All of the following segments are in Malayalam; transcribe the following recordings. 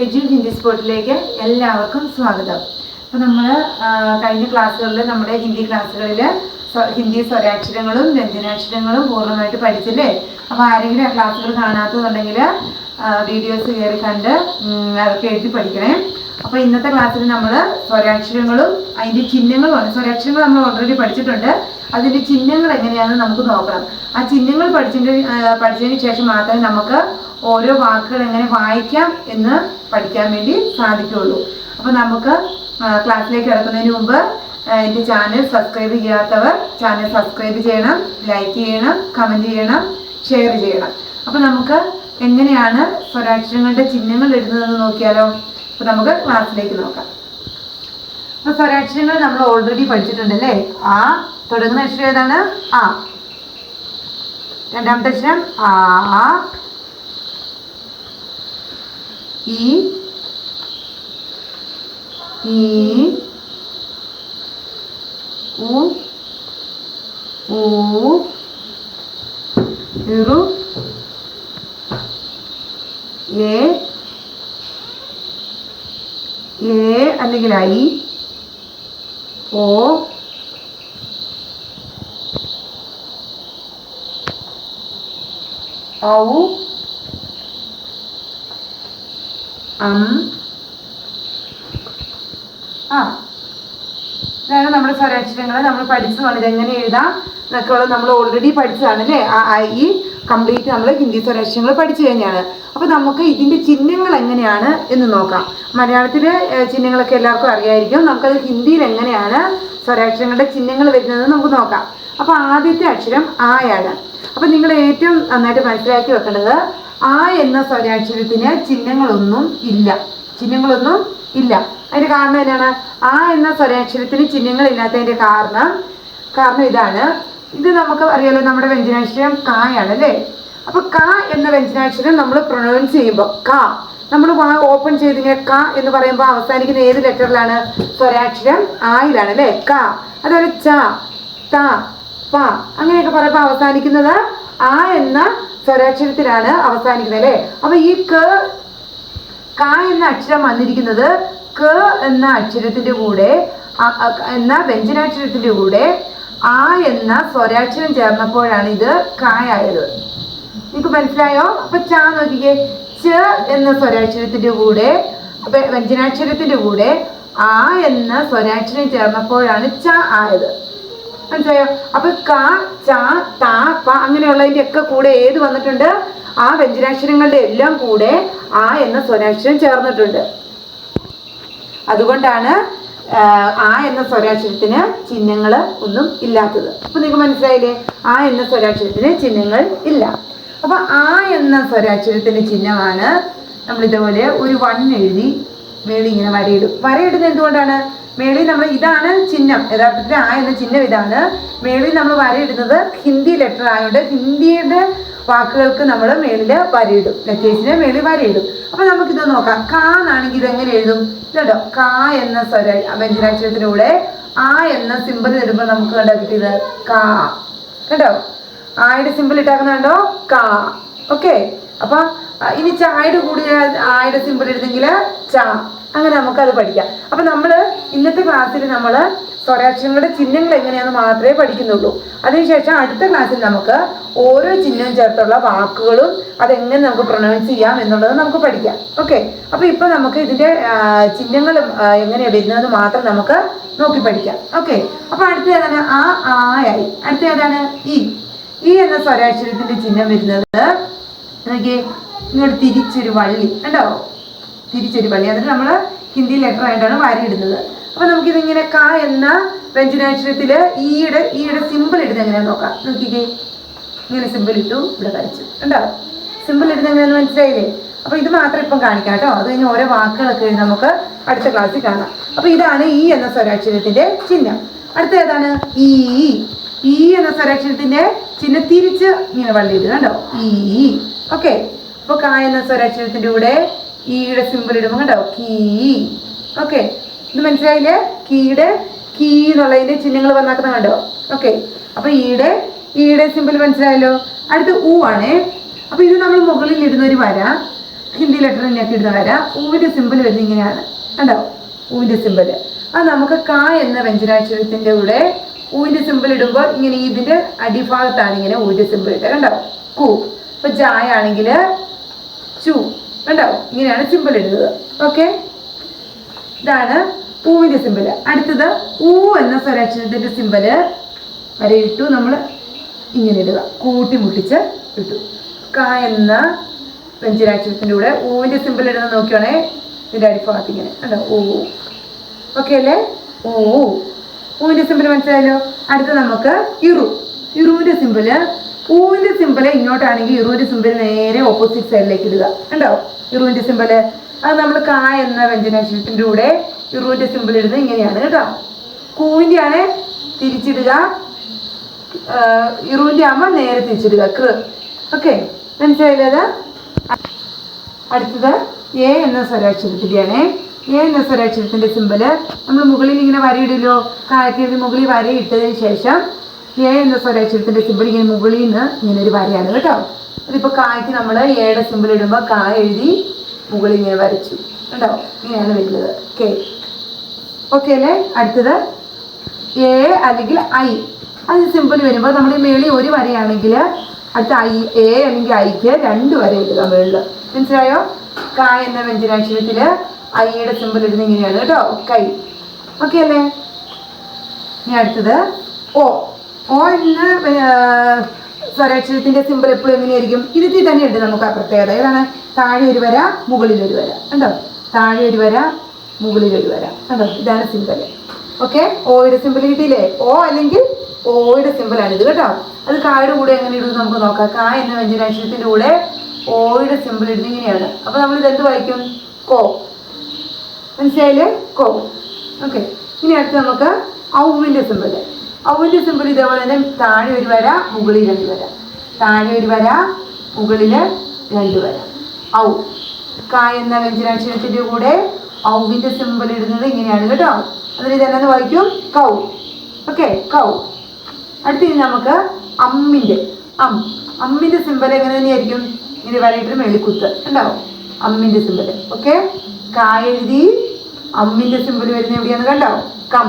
എജു ഹിന്ദി സ്പോട്ടിലേക്ക് എല്ലാവർക്കും സ്വാഗതം. അപ്പോൾ നമ്മൾ കഴിഞ്ഞ ക്ലാസ്സുകളിൽ നമ്മുടെ ഹിന്ദി ക്ലാസ്സുകളിൽ ഹിന്ദി സ്വരാക്ഷരങ്ങളും വ്യഞ്ജനാക്ഷരങ്ങളും പൂർണ്ണമായിട്ട് പഠിച്ചില്ലേ? അപ്പോൾ ആരെങ്കിലും ആ ക്ലാസ്സുകൾ കാണാത്തതുണ്ടെങ്കിൽ വീഡിയോസ് കയറി കണ്ട് അതൊക്കെ എഴുതി പഠിക്കണേ. അപ്പോൾ ഇന്നത്തെ ക്ലാസ്സിൽ നമ്മൾ സ്വരാക്ഷരങ്ങളും അതിൻ്റെ ചിഹ്നങ്ങളുമാണ്. സ്വരാക്ഷരങ്ങൾ നമ്മൾ ഓൾറെഡി പഠിച്ചിട്ടുണ്ട്. അതിൻ്റെ ചിഹ്നങ്ങൾ എങ്ങനെയാണെന്ന് നമുക്ക് നോക്കണം. ആ ചിഹ്നങ്ങൾ പഠിച്ചതിന് ശേഷം മാത്രമേ നമുക്ക് ഓരോ വാക്കുകൾ എങ്ങനെ വായിക്കാം എന്ന് പഠിക്കാൻ വേണ്ടി സാധിക്കുകയുള്ളൂ. അപ്പോൾ നമുക്ക് ക്ലാസ്സിലേക്ക് കിടക്കുന്നതിന് മുമ്പ് എൻ്റെ ചാനൽ സബ്സ്ക്രൈബ് ചെയ്യാത്തവർ ചാനൽ സബ്സ്ക്രൈബ് ചെയ്യണം, ലൈക്ക് ചെയ്യണം, കമൻറ്റ് ചെയ്യണം, ഷെയർ ചെയ്യണം. അപ്പോൾ നമുക്ക് എങ്ങനെയാണ് സ്വരാക്ഷരങ്ങളുടെ ചിഹ്നങ്ങൾ എഴുതുന്നതെന്ന് നോക്കിയാലോ? അപ്പോൾ നമുക്ക് ക്ലാസ്സിലേക്ക് നോക്കാം. അപ്പോൾ സ്വരാക്ഷരങ്ങൾ നമ്മൾ ഓൾറെഡി പഠിച്ചിട്ടുണ്ടല്ലേ? ആ തുടങ്ങുന്ന അക്ഷരം ഏതാണ്? ആ. രണ്ടാമത്തെ അക്ഷരം ആ, ഈ, ഉ, ഊ, ഇറു, എ അല്ലെങ്കിൽ ഐ, ഓ, ഔ, ഇതാണ് നമ്മുടെ സ്വരാക്ഷരങ്ങൾ. നമ്മൾ പഠിച്ചതാണ്. ഇതെങ്ങനെ എഴുതാം എന്നൊക്കെ ഉള്ളത് നമ്മൾ ഓൾറെഡി പഠിച്ചതാണ് അല്ലേ? ഈ കംപ്ലീറ്റ് നമ്മൾ ഹിന്ദി സ്വരാക്ഷരങ്ങൾ പഠിച്ചു കഴിഞ്ഞാണ്. അപ്പോൾ നമുക്ക് ഇതിൻ്റെ ചിഹ്നങ്ങൾ എങ്ങനെയാണ് എന്ന് നോക്കാം. മലയാളത്തിലെ ചിഹ്നങ്ങളൊക്കെ എല്ലാവർക്കും അറിയായിരിക്കും. നമുക്കത് ഹിന്ദിയിൽ എങ്ങനെയാണ് സ്വരാക്ഷരങ്ങളുടെ ചിഹ്നങ്ങൾ വരുന്നതെന്ന് നമുക്ക് നോക്കാം. അപ്പോൾ ആദ്യത്തെ അക്ഷരം ആയാണ്. അപ്പോൾ നിങ്ങൾ ഏറ്റവും നന്നായിട്ട് മനസ്സിലാക്കി വെക്കേണ്ടത് ആ എന്ന സ്വരാക്ഷരത്തിന് ചിഹ്നങ്ങളൊന്നും ഇല്ല. അതിൻ്റെ കാരണം എന്താണ്? ആ എന്ന സ്വരാക്ഷരത്തിന് ചിഹ്നങ്ങളില്ലാത്തതിൻ്റെ കാരണം ഇതാണ്. ഇത് നമുക്ക് അറിയാലോ, നമ്മുടെ വ്യഞ്ജനാക്ഷരം കായാണ് അല്ലേ? അപ്പോൾ ക എന്ന വ്യഞ്ജനാക്ഷരം നമ്മൾ പ്രൊനൗൺസ് ചെയ്യുമ്പോൾ നമ്മൾ ഓപ്പൺ ചെയ്തിങ്ങനെ ക എന്ന് പറയുമ്പോൾ അവസാനിക്കുന്ന ഏത് ലെറ്ററിലാണ്? സ്വരാക്ഷരം ആയിലാണ് അല്ലേ? ക. അതുപോലെ ച, ത, പ അങ്ങനെയൊക്കെ പറയുമ്പോൾ അവസാനിക്കുന്നത് ആ എന്ന സ്വരാക്ഷരത്തിലാണ് അവസാനിക്കുന്നത് അല്ലേ? അപ്പൊ ഈ ക എന്ന അക്ഷരം വന്നിരിക്കുന്നത് ക എന്ന അക്ഷരത്തിന്റെ കൂടെ എന്ന വ്യഞ്ജനാക്ഷരത്തിന്റെ കൂടെ ആ എന്ന സ്വരാക്ഷരം ചേർന്നപ്പോഴാണ് ഇത് കായായത്. നിങ്ങൾക്ക് മനസ്സിലായോ? അപ്പൊ ച നോക്കിക്കേ, ച എന്ന സ്വരാക്ഷരത്തിന്റെ കൂടെ വ്യഞ്ജനാക്ഷരത്തിന്റെ കൂടെ ആ എന്ന സ്വരാക്ഷരം ചേർന്നപ്പോഴാണ് ച ആയത്. മനസ്സിലായോ? അപ്പൊ ക, ച, ത, പ അങ്ങനെയുള്ളതിന്റെ ഒക്കെ കൂടെ ഏത് വന്നിട്ടുണ്ട്? ആ വ്യഞ്ജനാക്ഷരങ്ങളുടെ എല്ലാം കൂടെ ആ എന്ന സ്വരാക്ഷരം ചേർന്നിട്ടുണ്ട്. അതുകൊണ്ടാണ് ആ എന്ന സ്വരാക്ഷരത്തിന് ചിഹ്നങ്ങൾ ഒന്നും ഇല്ലാത്തത്. അപ്പൊ നിങ്ങൾക്ക് മനസ്സിലായില്ലേ? ആ എന്ന സ്വരാക്ഷരത്തിന് ചിഹ്നങ്ങൾ ഇല്ല. അപ്പൊ ആ എന്ന സ്വരാക്ഷരത്തിന്റെ ചിഹ്നമാണ് നമ്മൾ ഇതുപോലെ ഒരു 1 എഴുതി മേളിൽ ഇങ്ങനെ വരയിടുന്നത് എന്തുകൊണ്ടാണ്? മേളിൽ നമ്മൾ ഇതാണ് ചിഹ്നം. യഥാർത്ഥത്തിൽ ആ എന്ന ചിഹ്നം ഇതാണ്. മേളിൽ നമ്മൾ വരയിടുന്നത് ഹിന്ദി ലെറ്റർ ആയതുകൊണ്ട് ഹിന്ദിയുടെ വാക്കുകൾക്ക് നമ്മൾ മേളിൽ വരയിടും, ലെറ്റേഴ്സിന് മേളിൽ വരയിടും. അപ്പൊ നമുക്കിത് നോക്കാം. ക എന്നാണെങ്കിൽ ഇത് എങ്ങനെ എഴുതും? കേട്ടോ, ക എന്ന വ്യഞ്ജനാക്ഷരത്തിലൂടെ ആ എന്ന സിമ്പിൾ ഇടുമ്പോൾ നമുക്ക് കണ്ടോ കിട്ടിയത് ക. കേട്ടോ, ആയുടെ സിമ്പിൾ ഇട്ടാക്കുന്നുണ്ടോ? ക. ഓക്കെ. അപ്പൊ ഇനി ചായയുടെ കൂടി ആയുടെ സിമ്പിൾ ഇടുന്നെങ്കിൽ ച. അങ്ങനെ നമുക്കത് പഠിക്കാം. അപ്പൊ നമ്മൾ ഇന്നത്തെ ക്ലാസ്സിൽ നമ്മൾ സ്വരാക്ഷരങ്ങളുടെ ചിഹ്നങ്ങൾ എങ്ങനെയാണെന്ന് മാത്രമേ പഠിക്കുന്നുള്ളൂ. അതിനുശേഷം അടുത്ത ക്ലാസ്സിൽ നമുക്ക് ഓരോ ചിഹ്നവും ചേർത്തുള്ള വാക്കുകളും അതെങ്ങനെ നമുക്ക് പ്രൊനൗൺസ് ചെയ്യാം എന്നുള്ളത് നമുക്ക് പഠിക്കാം. ഓക്കെ. അപ്പൊ ഇപ്പൊ നമുക്ക് ഇതിന്റെ ചിഹ്നങ്ങൾ എങ്ങനെയാണ് വരുന്നതെന്ന് മാത്രം നമുക്ക് നോക്കി പഠിക്കാം. ഓക്കെ. അപ്പൊ അടുത്ത ഏതാണ്? ആയി. അടുത്ത ഏതാണ്? ഈ എന്ന സ്വരാക്ഷരത്തിന്റെ ചിഹ്നം വരുന്നത് നോക്കിയേ, ഇങ്ങോട്ട് തിരിച്ചൊരു വള്ളി ഉണ്ടോ? തിരിച്ചൊരു വള്ളി. അതിന് നമ്മൾ ഹിന്ദി ലെറ്റർ ആയിട്ടാണ് വരയിടുന്നത്. അപ്പൊ നമുക്കിതിങ്ങനെ ക എന്ന വ്യഞ്ജനാക്ഷരത്തില് ഈയുടെ സിമ്പിൾ ഇടുന്നത് എങ്ങനെയാന്ന് നോക്കാം. നോക്കിക്കേ, ഇങ്ങനെ സിമ്പിൾ ഇട്ടു, ഇവിടെ വരച്ചു ഉണ്ടോ? സിമ്പിൾ ഇടുന്നത് എങ്ങനെയാന്ന് മനസ്സിലായില്ലേ? അപ്പൊ ഇത് മാത്രം ഇപ്പം കാണിക്കാം കേട്ടോ. അത് കഴിഞ്ഞ് ഓരോ വാക്കുകളൊക്കെ എഴുതി നമുക്ക് അടുത്ത ക്ലാസ്സിൽ കാണാം. അപ്പൊ ഇതാണ് ഈ എന്ന സ്വരാക്ഷരത്തിന്റെ ചിഹ്നം. അടുത്ത ഏതാണ്? ഈ എന്ന സ്വരാക്ഷരത്തിന്റെ ചിഹ്നം തിരിച്ച് ഇങ്ങനെ വള്ളി ഇടുക കണ്ടോ? ഓക്കെ. അപ്പൊ ക എന്ന സ്വരാക്ഷരത്തിന്റെ കൂടെ ഈയുടെ സിമ്പിൾ ഇടുമ്പോൾ കണ്ടോ? കീ. ഓക്കെ. ഇത് മനസ്സിലായില്ലേ? കീ എന്നുള്ളതിന്റെ ചിഹ്നങ്ങൾ വന്നാക്കുന്ന കണ്ടോ? ഓക്കെ. അപ്പൊ ഈയുടെ സിമ്പിൾ മനസ്സിലായല്ലോ. അടുത്ത് ഊ ആണേ. അപ്പൊ ഇത് നമ്മൾ മുകളിൽ ഇടുന്ന ഒരു വര, ഹിന്ദി ലെറ്റർ ഞെക്കിടുന്ന വര ഊവിൻ്റെ സിമ്പിൾ വരുന്നത് ഇങ്ങനെയാണ്. കണ്ടോ ഊവിൻ്റെ സിമ്പിൾ. അത് നമുക്ക് ക എന്ന വ്യഞ്ജനാക്ഷരത്തിൻ്റെ കൂടെ ഊവിൻ്റെ സിമ്പിൾ ഇടുമ്പോൾ ഇങ്ങനെ ഇതിൻ്റെ അടിഭാഗത്താണ് ഇങ്ങനെ ഊവിൻ്റെ സിമ്പിൾ ഇട്ടത്. കണ്ടോ കു. ഇപ്പം ജായ ആണെങ്കിൽ ചു. കണ്ടോ ഇങ്ങനെയാണ് സിമ്പിൾ ഇടുന്നത്. ഓക്കെ, ഇതാണ് ഊവിൻ്റെ സിമ്പിൾ. അടുത്തത് ഊ എന്ന സ്വരാക്ഷരത്തിൻ്റെ സിമ്പിൾ വരയിട്ടു നമ്മൾ ഇങ്ങനെ ഇടുക, കൂട്ടി മുട്ടിച്ച് ഇട്ടു. ക എന്ന വ്യഞ്ജനാക്ഷരത്തിൻ്റെ കൂടെ ഊവിൻ്റെ സിമ്പിൾ ഇടുന്നത് നോക്കിയാണേ ഇതിൻ്റെ അടിഭാഗത്ത് ഇങ്ങനെ കണ്ടോ ഊ. ഓക്കെ അല്ലേ? ഊ. ഊവിൻ്റെ സിമ്പിൾ മനസ്സിലായല്ലോ. അടുത്ത നമുക്ക് ഇറു. ഇറുവിൻ്റെ സിമ്പിൾ ഊവിൻ്റെ സിമ്പിൾ ഇങ്ങോട്ടാണെങ്കിൽ ഇറുവിൻ്റെ സിമ്പിൾ നേരെ ഓപ്പോസിറ്റ് സൈഡിലേക്ക് ഇടുക. കണ്ടോ ഇറുവിൻ്റെ സിമ്പിൾ. അത് നമ്മൾ ക എന്ന വ്യഞ്ജനാക്ഷരത്തിൻ്റെ കൂടെ ഇറുവിൻ്റെ സിമ്പിൾ ഇടുന്നത് ഇങ്ങനെയാണ് കേട്ടോ. കൂവിൻ്റെ ആണ് തിരിച്ചിടുക, ഇറുവിൻ്റെ ആകുമ്പോൾ നേരെ തിരിച്ചിടുക കൃ. ഓക്കെ, മനസ്സിലായില്ലേ? അടുത്തത് എ എന്ന സ്വരാക്ഷരത്തിൻ്റെയാണ്. എ എന്ന സ്വരാക്ഷരത്തിൻ്റെ സിമ്പിൾ നമ്മൾ മുകളിൽ ഇങ്ങനെ വരയിടുമല്ലോ. കായ്ക്ക് മുകളിൽ വരയിട്ടതിന് ശേഷം എ എന്ന സ്വരാക്ഷരത്തിൻ്റെ സിമ്പിൾ ഇങ്ങനെ മുകളിൽ നിന്ന് ഇങ്ങനെ ഒരു വരയാണ് കേട്ടോ. അതിപ്പോൾ കായ്ക്ക് നമ്മൾ എയുടെ സിമ്പിൾ ഇടുമ്പോൾ കാ എഴുതി മുകളിൽ ഇങ്ങനെ വരച്ചു. കേട്ടോ ഇങ്ങനെയാണ് വരുന്നത്. കെ. ഓക്കെ അല്ലേ? അടുത്തത് എ അല്ലെങ്കിൽ ഐ. അത് സിമ്പിൾ വരുമ്പോൾ നമ്മുടെ മേളിൽ ഒരു വരയാണെങ്കിൽ അടുത്ത ഐ എ അല്ലെങ്കിൽ ഐക്ക് 2 വര ഇടുക മേളിൽ. മനസ്സിലായോ? ക എന്ന വ്യഞ്ജനാക്ഷരത്തിൽ ഐയുടെ സിമ്പിൾ ഇടുന്നത് ഇങ്ങനെയാണ് കേട്ടോ, കൈ. ഓക്കെ അല്ലേ? ഇനി അടുത്തത് ഓ. ഓ എന്ന സ്വരാക്ഷരത്തിൻ്റെ സിമ്പിൾ എപ്പോഴും എങ്ങനെയായിരിക്കും? ഇതിൽ തന്നെ ഉണ്ട് നമുക്ക് ആ പ്രത്യേകത. ഏതാണ്? താഴെ ഒരു വര മുകളിലൊരു വര. കണ്ടോ താഴെ ഒരു വര മുകളിലൊരു വര. കണ്ടോ ഇതാണ് സിമ്പിൾ. ഓക്കെ, ഓയുടെ സിമ്പിൾ കിട്ടിയില്ലേ? ഓ അല്ലെങ്കിൽ ഓയുടെ സിമ്പിളാണ് ഇത് കേട്ടോ. അത് കായുടെ കൂടെ എങ്ങനെ ഇടുന്നത് നമുക്ക് നോക്കാം. ക എന്ന വ്യഞ്ജനാക്ഷരത്തിൻ്റെ കൂടെ ഓയുടെ സിമ്പിൾ ഇടുന്നത് ഇങ്ങനെയാണ്. അപ്പോൾ നമ്മൾ ഇതെന്ത് വായിക്കും? കോ. മനസ്സിലായില്ലേ? കോ. ഓക്കെ, ഇനി അടുത്ത് നമുക്ക് ഔവിൻ്റെ സിമ്പിൾ. ഔവിൻ്റെ സിമ്പിൾ ഇതേപോലെ തന്നെ താഴെ ഒരു വര മുകളിൽ 2 വര, താഴെ ഒരു വര മുകളിൽ 2 വര. ഔ. ക എന്ന വ്യഞ്ജനാക്ഷരത്തിൻ്റെ കൂടെ ഔവിൻ്റെ സിമ്പിൾ ഇടുന്നത് ഇങ്ങനെയാണ് കേട്ടോ. അതിൽ ഇതെന്നു വായിക്കും? കൗ. ഓക്കെ, കൗ. അടുത്ത് നമുക്ക് അമ്മിൻ്റെ. അമ്മിൻ്റെ സിമ്പിൾ എങ്ങനെ തന്നെയായിരിക്കും? ഇങ്ങനെ വരയിട്ട് മെളിക്കുത്ത് ഉണ്ടാവും അമ്മിൻ്റെ സിമ്പിൾ. ഓക്കെ, ക എഴുതി അമ്മിൻ്റെ സിമ്പിൾ വരുന്നത് എവിടെയാന്ന് കണ്ടോ? കം.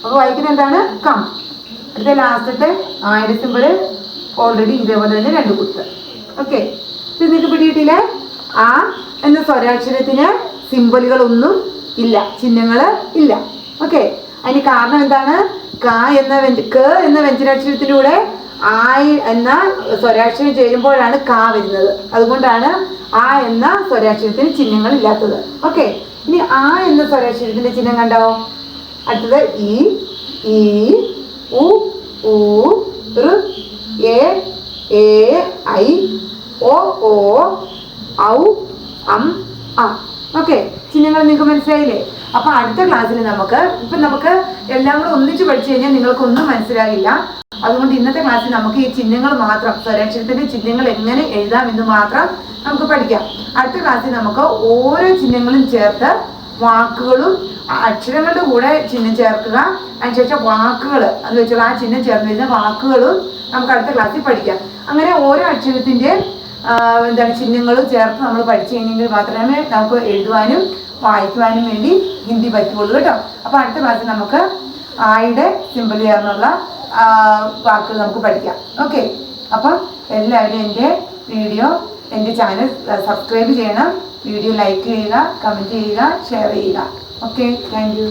അപ്പോൾ വായിക്കുന്നത് എന്താണ്? കം. അടുത്ത ലാസ്റ്റത്തെ ആയുടെ സിമ്പിൾ ഓൾറെഡി ഇതേപോലെ തന്നെ 2 കുത്ത്. ഓക്കെ, ഇത് നിങ്ങൾക്ക് പിടിയിട്ടില്ലേ? ആ എന്ന സ്വരാക്ഷരത്തിന് സിമ്പിളുകളൊന്നും ഇല്ല, ചിഹ്നങ്ങൾ ഇല്ല. ഓക്കെ, അതിന് കാരണം എന്താണ്? ക എന്ന വ്യഞ്ജനാക്ഷരത്തിലൂടെ ആയി എന്ന സ്വരാക്ഷരം ചേരുമ്പോഴാണ് ക വരുന്നത്. അതുകൊണ്ടാണ് ആ എന്ന സ്വരാക്ഷരത്തിന് ചിഹ്നങ്ങൾ ഇല്ലാത്തത്. ഓക്കെ, ഇനി ആ എന്ന സ്വരാക്ഷരത്തിന്റെ ചിഹ്നം കണ്ടോ? അടുത്തത് ഇ, ഈ, ഉ, ഊ, ഋ, എ, ഐ, ഓ, ഔ, അ. ഓക്കെ, ചിഹ്നങ്ങൾ നിങ്ങൾക്ക് മനസ്സിലായില്ലേ? അപ്പൊ അടുത്ത ക്ലാസ്സിൽ നമുക്ക് എല്ലാം കൂടെ ഒന്നിച്ച് പഠിച്ചു കഴിഞ്ഞാൽ നിങ്ങൾക്കൊന്നും മനസ്സിലാകില്ല. അതുകൊണ്ട് ഇന്നത്തെ ക്ലാസ്സിൽ നമുക്ക് ഈ ചിഹ്നങ്ങൾ മാത്രം, സ്വരാക്ഷരത്തിന്റെ ചിഹ്നങ്ങൾ എങ്ങനെ എഴുതാമെന്ന് മാത്രം നമുക്ക് പഠിക്കാം. അടുത്ത ക്ലാസ്സിൽ നമുക്ക് ഓരോ ചിഹ്നങ്ങളും ചേർത്ത് വാക്കുകളും അക്ഷരങ്ങളുടെ കൂടെ ചിഹ്നം ചേർക്കുക, അതിനുശേഷം വാക്കുകൾ അത് വെച്ചാൽ ആ ചിഹ്നം ചേർന്ന് വരുന്ന വാക്കുകളും നമുക്ക് അടുത്ത ക്ലാസ്സിൽ പഠിക്കാം. അങ്ങനെ ഓരോ അക്ഷരത്തിന്റെ ചിഹ്നങ്ങളും ചേർത്ത് നമ്മൾ പഠിച്ചു കഴിഞ്ഞെങ്കിൽ മാത്രമേ നമുക്ക് എഴുതുവാനും വായിക്കുവാനും വേണ്ടി ഹിന്ദി പറ്റുള്ളൂ കേട്ടോ. അപ്പോൾ അടുത്ത ക്ലാസ്സിൽ നമുക്ക് ആയുടെ സിമ്പിൾ ചേർന്നുള്ള വാക്കുകൾ നമുക്ക് പഠിക്കാം. ഓക്കെ, അപ്പം എല്ലാവരും എൻ്റെ ചാനൽ സബ്സ്ക്രൈബ് ചെയ്യണം, വീഡിയോ ലൈക്ക് ചെയ്യുക, കമൻറ്റ് ചെയ്യുക, ഷെയർ ചെയ്യുക. Okay, thank you.